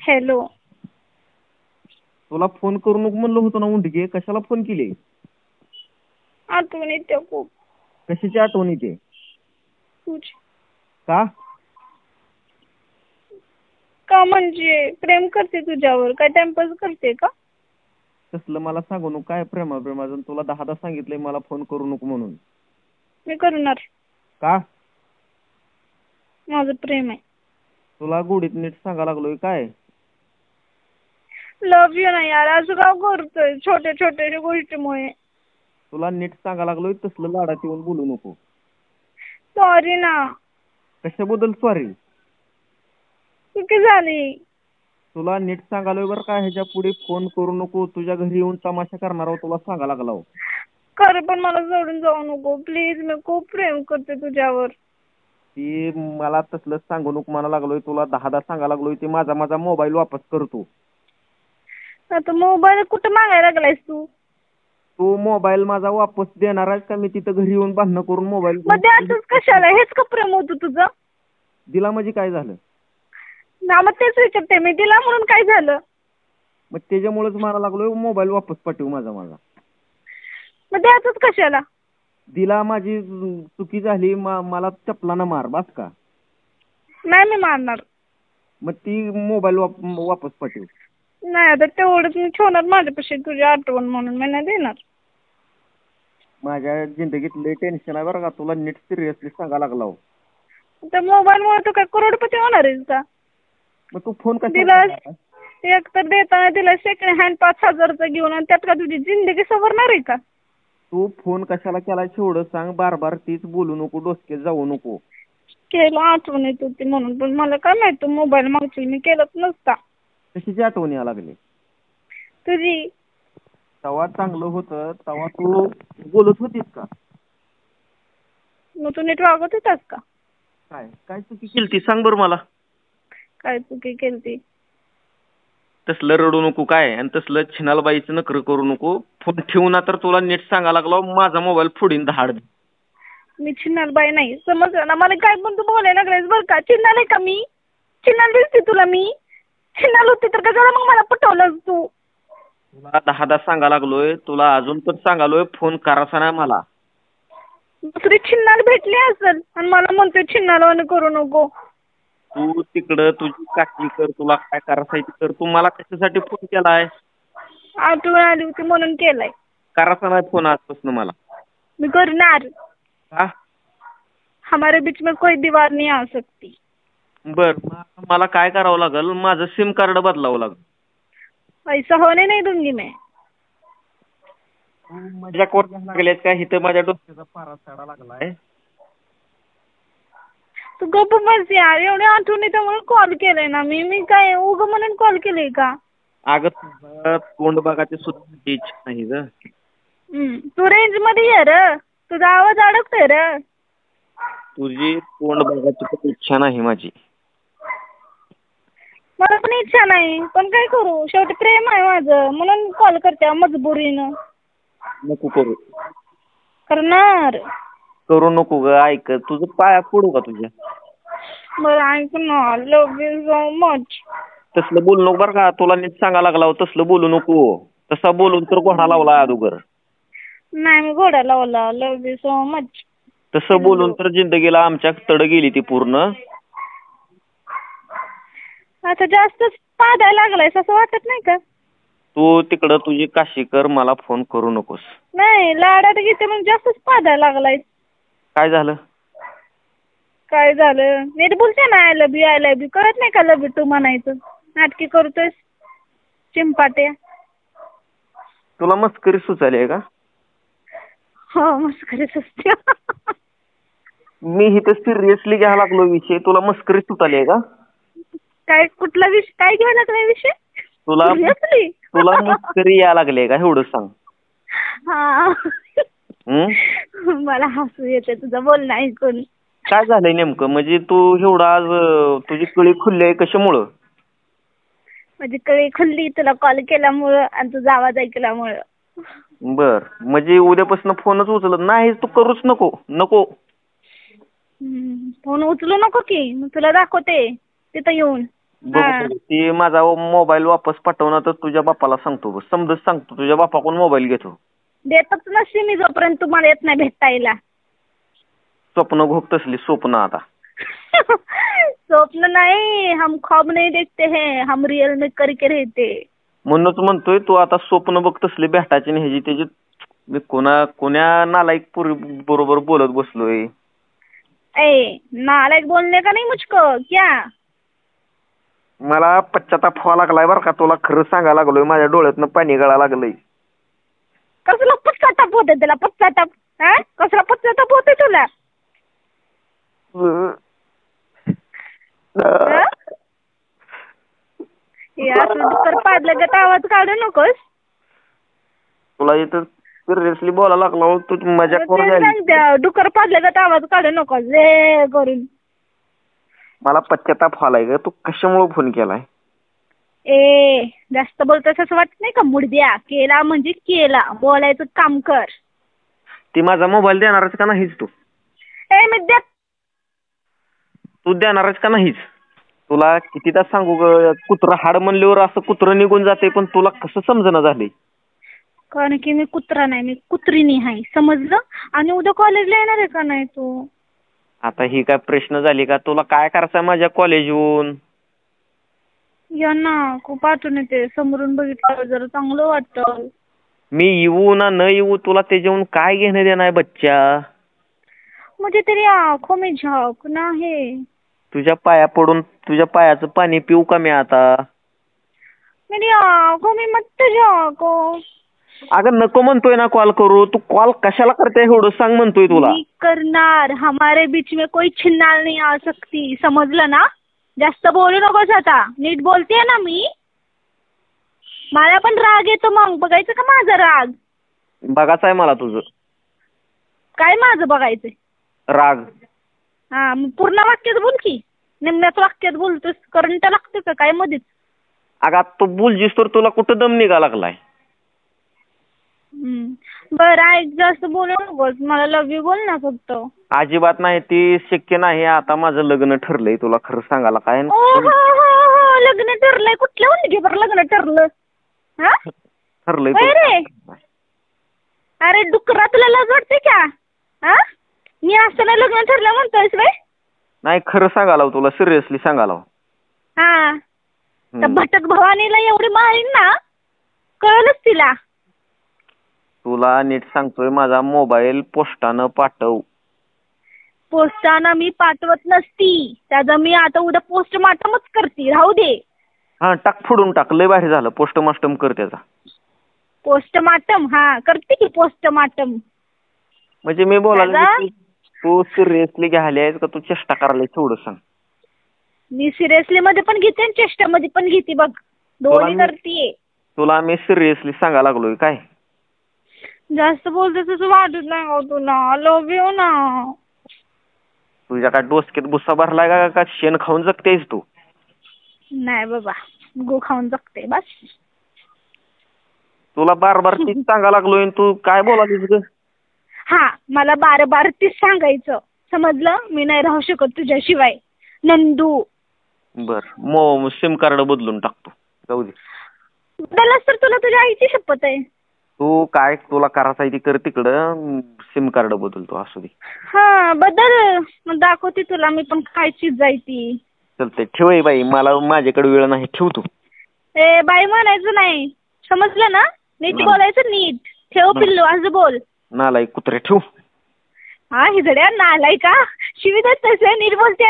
Hello. तुला phone करू नको म्हणलं होतं ना उंडके, कशाला फोन केली? आठवण येते खूप. कशाची आठवण येते? तुझी. का? का म्हणजे प्रेम करते तुझ्यावर, काय टाइमपास करते का? तसलं मला सांगू नको. काय प्रेमाचं तुला 10दा सांगितलंय मला फोन करू नको म्हणून. मी करणार. का? माझं प्रेम आहे. तुला गोडीत नीट सांगा लागलोय काय? लव्ह यू नाही यार, असं का करतोय छोट्या छोट्या गोष्टीमुळे? तुला नीट सांगा लागलोय, तसलं लाडात येऊन बोलू नको. सॉरी ना. कशाबद्दल सॉरी? चुकी झाली. तुला नीट सांगालोय बरं का, ह्याच्या पुढे फोन करू नको. तुझ्या घरी येऊन तमाशा करणार आहोत तुला सांगा लागलो. खरं पण मला सोडून जाऊ नको प्लीज, मी खूप प्रेम करते तुझ्यावर. ती मला तसलं सांगू नको म्हणा लागलोय, तुला 10दा सांगा लागलोय. ते माझा मोबाईल वापस करतो. आता मोबाईल कुठं मागायला लागलायस तू? तू मोबाईल माझा वापस देणार आहेस का? मी तिथं घरी येऊन भांडणं करून मोबाईल मग द्यायचंच कशाला? हेच का प्रेम होतं तुझं? दिला म्हणजे काय झालं? ना मग तेच विचारते मी, दिला म्हणून काय झालं? मग त्याच्यामुळेच मला लागलोय मोबाईल वापस पाठव माझा. मग द्यायचंच कशाला? दिला, माझी चुकी झाली. मला चपलानं मार बस का? नाही मी मारणार. मग ती मोबाईल वापस पाठव. नाही आता तेवढंच मी ठेवणार माझ्यापाशी तुझी आठवण म्हणून, मी नाही देणार. माझ्या जिंदगीत लय टेन्शन आहे बरं का, तुला नीट सिरियसली सांगा लागला. त्या मोबाईलमुळे तू काय करोडपती होणार आहेस का? मग तू फोन दिला कसा? एक तर देताना दिला सेकंड हँड 5,000चा घेऊन, आणि त्यात का तुझी जिंदगी सवरणार आहे का? तू फोन कशाला केला एवढं सांग. बार तीच बोलू नको, डोसक्यात जाऊ नको. केलं आठवण येत होती म्हणून, पण मला काय माहित तू मोबाईल मागशील, मी केलंच नसता. कशाची आठवण यायला लागली? तुझी. तवा चांगलं होतं, तवा तू बोलत होतीस का? मग तू नीट वागत होतास का? काय चुकी केलती सांग बरं मला. काय चुकी केलती? तसलं रडू नको काय, आणि तसलं छिनालबाईचं नकर करू नको. फोन ठेवू ना तर तुला नीट सांगा लागलो, माझा मोबाईल फोडीन धाड. मी छिन्नालबाई नाही, समजलं ना? मला काय पण तू बोलायला लागलायस बरं का. छिन्नाल आहे का मी? छिन्नाल दिसते तुला मी? छिन्नाल होती तर कशाला मग मला पटवलंस तू? तुला 10दा सांगा लागलोय, तुला अजून पण सांगालोय, फोन करायचा नाही मला. दुसरी छिन्नाल भेटली असेल आणि मला म्हणतोय छिन्नालवानं करू नको. तू तिकडं तुझी काकी कर, तुला काय करायचं कर. तू मला कशासाठी फोन केलाय? आठवण आली होती म्हणून केलाय. करायचा नाही फोन आजपासून मला. मी करणार. का? हमारे बीच में कोई दीवार नहीं आ सकती. बर, मला काय करावं लागेल? माझं सिम कार्ड बदलावं लागेल. पैसा होने नहीं दूंगी मैं. मजा कोण लागल्यात का? इथं माझ्या डोक्याचा पारा चढा लागलाय. तू गप्प बस यार, एवढी आठवण येते म्हणून कॉल केलाय ना मी काय उग म्हणून कॉल केलाय का? अगं तुझं तोंड बघायची सुद्धा इच्छा नाही ग. तू रेंज मध्ये ये र, तुझा आवाज अडकतोय र. तुझी तोंड बघायची पण इच्छा नाही माझी. मला पण इच्छा नाही, पण काय करू, शेवटी प्रेम आहे माझं म्हणून कॉल करते मजबुरीनं. नको करू. करणार. करू नको ग. ऐक, तुझं पाया पडू का तुझ्या? बरं ऐक ना, लव्ह यू सो मच. तसलं बोलू नको बरं का, तुला नीट सांगा लागला. तसलं बोलू नको. तसा बोलून तर घोडा लावला अगोदर. नाही मी घोडा लावला. Love you so much. तसं बोलून तर जिंदगीला आमच्या तड गेली ती पूर्ण. आता जास्तच पादायला लागलायस असं वाटत नाही का? तू तिकडं तुझी काशी कर, मला फोन करू नकोस. नाही लाडात घेते म्हणून जास्तच पादायला लागलायस. काय झालं? काय झालं? नीट बोलते ना, आय लव्ह यू कळत नाही का लव्ह यू टू म्हणायचं? नाटकी करतोयस चिंपाट्या. तुला मस्करी सुचाली का? हो मस्करी सुचते. मी इथं सिरियसली घ्यायला लागलो विषय, तुला मस्करी सुचाली का? काय कुठला विषय? काय घ्यायला लागलाय विषय? तुला मस्करी यायला लागली का एवढं सांग. हा. मला हसू येते तुझं बोलणं ऐकून. काय झालंय नेमकं? म्हणजे तू एवढं आज तुझी कळी खुलली आहे कशामुळं? माझी कळी खुलली तुला कॉल केल्यामुळं आणि तुझा आवाज ऐकल्यामुळं. बर, म्हणजे उद्यापासून फोनच उचलत नाही तू, करूच नको. फोन उचलू नको की, मग तुला दाखवते तिथं येऊन. बघ हा. बघ. ती माझा मोबाईल वापस पाठवणार तर तुझ्या बापाला सांगतो बघ. समजच सांगतो तुझ्या बापाकडून मोबाईल घेतो. देतच नसते मी जोपर्यंत तुम्हाला येत नाही भेटायला. स्वप्न घोप तसली स्वप्न आता. स्वप्न नाही, हम ख्वाब नहीं देखते हैं, हम रियल में करके रहते. म्हणूनच म्हणतोय तू आता स्वप्न बघ तसली भेटायची नाही ह्याची त्याची. मी कोण्या नालायक पुरी बरोबर बोलत बसलोय. ए नालायक बोलने का नहीं मुझको क्या. मला पश्चाताप व्हावा लागलाय बरं का. तुला खरं सांगायला लागलोय. माझ्या डोळ्यातनं पाणी गळायला लागलंय. कसला पश्चाताप होते तुला पश्चाताप. हा कसला पश्चाताप होते तुला. हे असं डुक्कर पाडलं गं आवाज काढू नकोस. तुला इथं सिरियसली बोलायला लागलो तू मजा करून राहिली. सांगते डुक्कर पाडलं गं आवाज काढू नकोस रे करून. मला पश्चाताप व्हायलाय ग. तू कशामुळे फोन केलाय. ए जास्त बोलतोस असं वाटत नाही का मुडद्या. केला म्हणजे केला, बोलायचं काम कर. ती माझा मोबाईल देणारच का नाहीच तू. ए मी देत. तू देणारच का नाहीच. तुला कितीदा सांगू ग. कुत्रं हाड म्हणल्यावर असं कुत्रं निघून जाते पण तुला कसं समजणं झालंय. कारण की मी कुत्रा नाही, मी कुत्रीनी आहे समजलं. आणि उद्या कॉलेजला येणार आहे का नाही तू. आता ही काय प्रश्न झाली का. तुला काय करायचंय माझ्या कॉलेजहून. या ना खूप आठवण येते. समोरून बघितलं जरा चांगलं वाटतं. मी येऊ ना न येऊ तुला त्याच्याहून काय घेणं देणं आहे बच्चा. मुझे तेरी आँखों में झाँकना है. तुझ्या पाया पडून तुझ्या पायाचं पाणी पिऊ का मी आता. मेरी आँखों में मत झाँको. अगं नको म्हणतोय ना कॉल करू. तू कॉल कशाला करते एवढं सांग म्हणतोय तुला. मी करणार. हमारे बीच में कोई छिन्नाल नहीं आ सकती समजलं ना. जास्त बोलू नकोस आता. नीट बोलतेय ना मी. मला पण राग येतो मग. बघायचं का माझा राग. बघाच आहे मला तुझं. काय माझं बघायचंय. राग. हा मग पूर्ण वाक्यात बोल की. निम्म्याच वाक्यात बोलतोस. करंट लागते का काय मध्येच. अगं तू बोलजीस तर तुला कुठं दम निघा लागलाय. बरं ऐक जास्त बोलू नकोस. मला लव यू बोल ना फक्त. अजिबात नाही. ती शक्य नाही. आता माझं लग्न ठरलंय. तुला खरं सांगायला काय. हो लग्न ठरलंय. कुठल्या मुलगी बरं लग्न ठरलं. हा ठरलंय रे. अरे डुकरा तुला लाज वाटते का. हा मी असताना लग्न ठरलं म्हणतोयस रे. नाही खरं सांगायला तुला सिरियसली सांगायला. हा तर भटक भवानीला एवढी मारीन ना कळलंच तिला. तुला नीट सांगतोय माझा मोबाईल पोस्टानं पाठव. पोस्टानं मी पाठवत नसती. त्याचा मी आता उद्या पोस्टमार्टमच करते. राहू दे. हा टाक फोडून टाक. लय भारी झालं. पोस्टमार्टम कर त्याचा. पोस्टमार्टम हा करते की पोस्टमार्टम. म्हणजे मी बोलायला तू सिरियसली घ्यायला आहेस का तू चेष्टा करायला थोडं सांग. मी सिरियसली मध्ये पण घेते आणि चेष्टा मध्ये पण घेते बघ. दोन्ही करतीये. तुला मी सिरियसली सांगायला लागलोय काय. जास्त बोलते तसं वाटत नाही हो तुला. लव यू ना. तुझ्या काय डोसक्यात भुस्सा भरलाय का शेण खाऊन जगतेस तू. नाही बाबा गो खाऊन जगते बस. तुला बार बार तीच सांगायला लागलोय तू काय बोलालीस ग. हा मला बार बार तीच सांगायचं समजलं. मी नाही राहू शकत तुझ्याशिवाय नंदू. बर सिम कार्ड बदलून टाकतो. जाऊ दे. बदललास तर तुला तुझ्या आईची शपथ आहे. तू काय तुला करायचं ती कर तिकडं. सिम कार्ड बदलतो असू दे. हा बदल. मग दाखवते तुला मी पण काय चीज जायती. चलते ठेव बाई. मला माझ्याकडे वेळ नाही. ठेव तू. ए बाई म्हणायचं नाही समजलं ना. नीट बोलायचं नीट. ठेव पिल्लू असं बोल. नालायक कुत्रे ठेव. हा हिजड्या नालाय का शिवी देत तसं नीट बोलते.